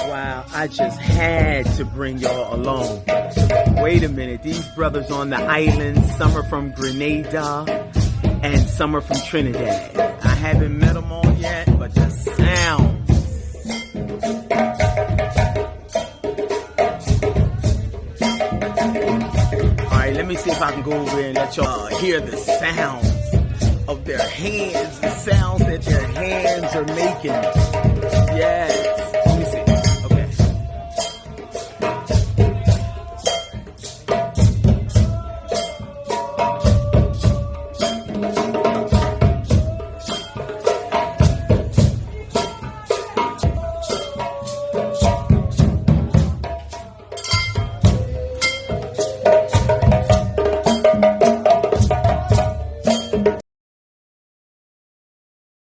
Wow, I just had to bring y'all along. Wait a minute, these brothers on the island, some are from Grenada and some are from Trinidad. I haven't met them all yet, but the sounds. Alright, let me see if I can go over here and let y'all hear the sounds of their hands, the sounds that their hands are making.